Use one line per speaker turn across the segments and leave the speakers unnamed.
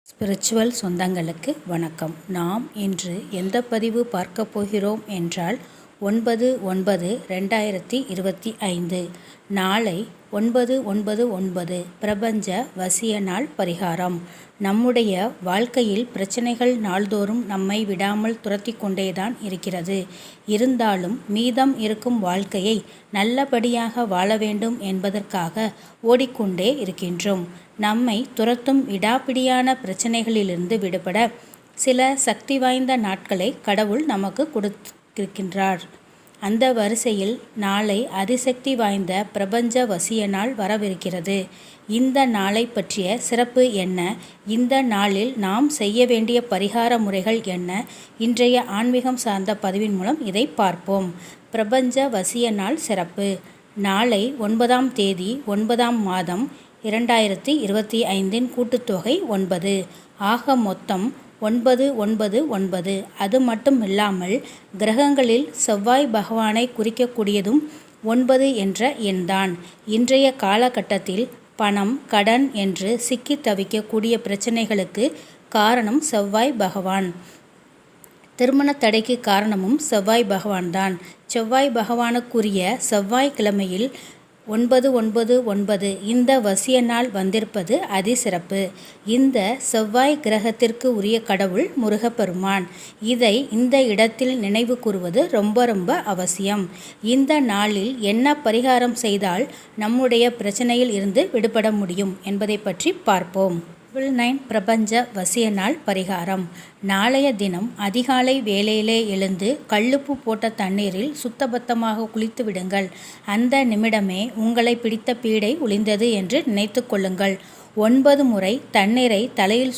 Spiritual சொந்தங்களுக்கு வணக்கம். நாம் இன்று எந்த பதிவு பார்க்க போகிறோம் என்றால் 9/9/2025 நாளை 9/9/9 பிரபஞ்ச வசிய நாள் பரிகாரம். நம்முடைய வாழ்க்கையில் பிரச்சனைகள் நாள்தோறும் நம்மை விடாமல் துரத்தி கொண்டேதான் இருக்கிறது. இருந்தாலும் மீதம் இருக்கும் வாழ்க்கையை நல்லபடியாக வாழ வேண்டும் என்பதற்காக ஓடிக்கொண்டே இருக்கின்றோம். நம்மை துரத்தும் விடாப்பிடியான பிரச்சனைகளிலிருந்து விடுபட சில சக்தி வாய்ந்த நாட்களை கடவுள் நமக்கு கொடுத்திருக்கின்றார். அந்த வரிசையில் நாளை அதிசக்தி வாய்ந்த பிரபஞ்ச வசிய நாள் வரவிருக்கிறது. இந்த நாளை பற்றிய சிறப்பு என்ன, இந்த நாளில் நாம் செய்ய வேண்டிய பரிகார முறைகள் என்ன, இன்றைய ஆன்மீகம் சார்ந்த பதிவின் மூலம் இதை பார்ப்போம். பிரபஞ்ச வசிய நாள் சிறப்பு. நாளை 9ஆம் தேதி 9ஆம் மாதம் 2025 கூட்டுத்தொகை 9. ஆக மொத்தம் 999. அது மட்டும் இல்லாமல் கிரகங்களில் செவ்வாய் பகவானை குறிக்கக்கூடியதும் 9 என்ற எண்தான். இன்றைய காலகட்டத்தில் பணம், கடன் என்று சிக்கி தவிக்கக்கூடிய பிரச்சனைகளுக்கு காரணம் செவ்வாய் பகவான். திருமண தடைக்கு காரணமும் செவ்வாய் பகவான்தான். செவ்வாய் பகவானுக்குரிய செவ்வாய்க்கிழமையில் 999 இந்த வசிய நாள் வந்திருப்பது அதிசிறப்பு. இந்த செவ்வாய் கிரகத்திற்கு உரிய கடவுள் முருகப்பெருமான். இதை இந்த இடத்தில் நினைவு கூறுவது ரொம்ப அவசியம். இந்த நாளில் என்ன பரிகாரம் செய்தால் நம்முடைய பிரச்சனையில் இருந்து விடுபட முடியும் என்பதை பற்றி பார்ப்போம். 9 பிரபஞ்ச வசிய நாள் பரிகாரம். நாளைய தினம் அதிகாலை வேளையிலே எழுந்து கல்லுப்பு போட்ட தண்ணீரில் சுத்தபத்தமாக குளித்து விடுங்கள். அந்த நிமிடமே உங்களை பிடித்த பீடை ஒழிந்தது என்று நினைத்து கொள்ளுங்கள். 9 முறை தண்ணீரை தலையில்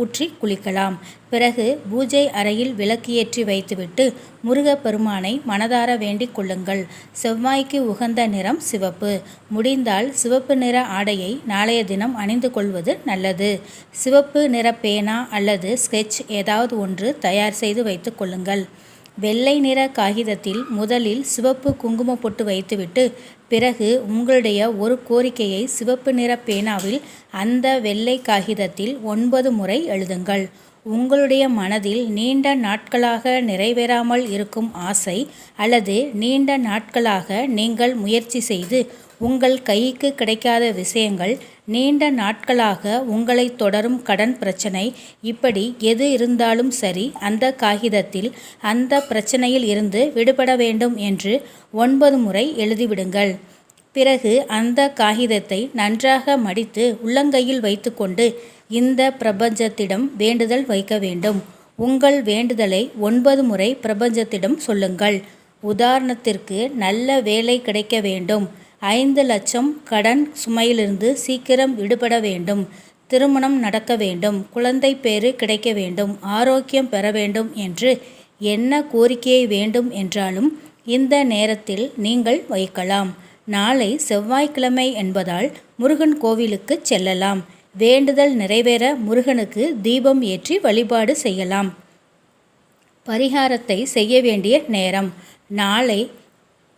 ஊற்றி குளிக்கலாம். பிறகு பூஜை அறையில் விளக்கு ஏற்றி வைத்துவிட்டு முருகப்பெருமானை மனதார வேண்டிக் கொள்ளுங்கள். செவ்வாய்க்கு உகந்த நிறம் சிவப்பு. முடிந்தால் சிவப்பு நிற ஆடையை நாளைய தினம் அணிந்து கொள்வது நல்லது. சிவப்பு நிற பேனா அல்லது ஸ்கெட்ச் ஏதாவது ஒன்று தயார் செய்து வைத்து கொள்ளுங்கள். வெள்ளை நிற காகிதத்தில் முதலில் சிவப்பு குங்கும பொட்டு வைத்துவிட்டு பிறகு உங்களுடைய ஒரு கோரிக்கையை சிவப்பு நிற பேனாவில் அந்த வெள்ளை காகிதத்தில் 9 முறை எழுதுங்கள். உங்களுடைய மனதில் நீண்ட நாட்களாக நிறைவேறாமல் இருக்கும் ஆசை அல்லது நீண்ட நாட்களாக நீங்கள் முயற்சி செய்து உங்கள் கைக்கு கிடைக்காத விஷயங்கள், நீண்ட நாட்களாக உங்களை தொடரும் கடன் பிரச்சனை, இப்படி எது இருந்தாலும் சரி அந்த காகிதத்தில் அந்த பிரச்சனையில் இருந்து விடுபட வேண்டும் என்று 9 முறை எழுதிவிடுங்கள். பிறகு அந்த காகிதத்தை நன்றாக மடித்து உள்ளங்கையில் வைத்துக்கொண்டு இந்த பிரபஞ்சத்திடம் வேண்டுதல் வைக்க வேண்டும். உங்கள் வேண்டுதலை 9 முறை பிரபஞ்சத்திடம் சொல்லுங்கள். உதாரணத்திற்கு, நல்ல வேலை கிடைக்க வேண்டும், 5 லட்சம் கடன் சுமையிலிருந்து சீக்கிரம் விடுபட வேண்டும், திருமணம் நடக்க வேண்டும், குழந்தை பேறு கிடைக்க வேண்டும், ஆரோக்கியம் பெற வேண்டும் என்று என்ன கோரிக்கையை வேண்டும் என்றாலும் இந்த நேரத்தில் நீங்கள் வைக்கலாம். நாளை செவ்வாய்க்கிழமை என்பதால் முருகன் கோவிலுக்கு செல்லலாம். வேண்டுதல் நிறைவேற முருகனுக்கு தீபம் ஏற்றி வழிபாடு செய்யலாம். பரிகாரத்தை செய்ய வேண்டிய நேரம் நாளை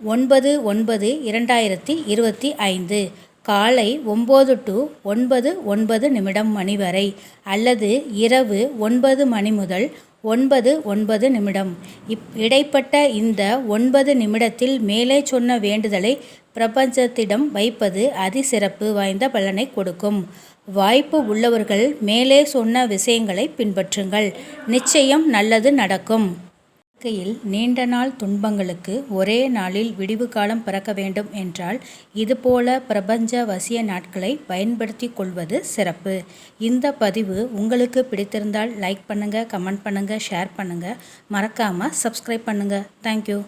9/9/2025 காலை 9 to 9:09 மணி வரை அல்லது இரவு 9 மணி முதல் 9:09. இடைப்பட்ட இந்த 9 நிமிடத்தில் மேலே சொன்ன வேண்டுதலை பிரபஞ்சத்திடம் வைப்பது அதிசிறப்பு வாய்ந்த பலனை கொடுக்கும். வாய்ப்பு உள்ளவர்கள் மேலே சொன்ன விஷயங்களை பின்பற்றுங்கள். நிச்சயம் நல்லது நடக்கும். வாழ்க்கையில் நீண்ட நாள் துன்பங்களுக்கு ஒரே நாளில் விடிவு காலம் பிறக்க வேண்டும் என்றால் இதுபோல பிரபஞ்ச வசிய நாட்களை பயன்படுத்தி கொள்வது சிறப்பு. இந்த பதிவு உங்களுக்கு பிடித்திருந்தால் லைக் பண்ணுங்கள், கமெண்ட் பண்ணுங்கள், ஷேர் பண்ணுங்கள். மறக்காமல் சப்ஸ்கிரைப் பண்ணுங்கள். தேங்க்யூ.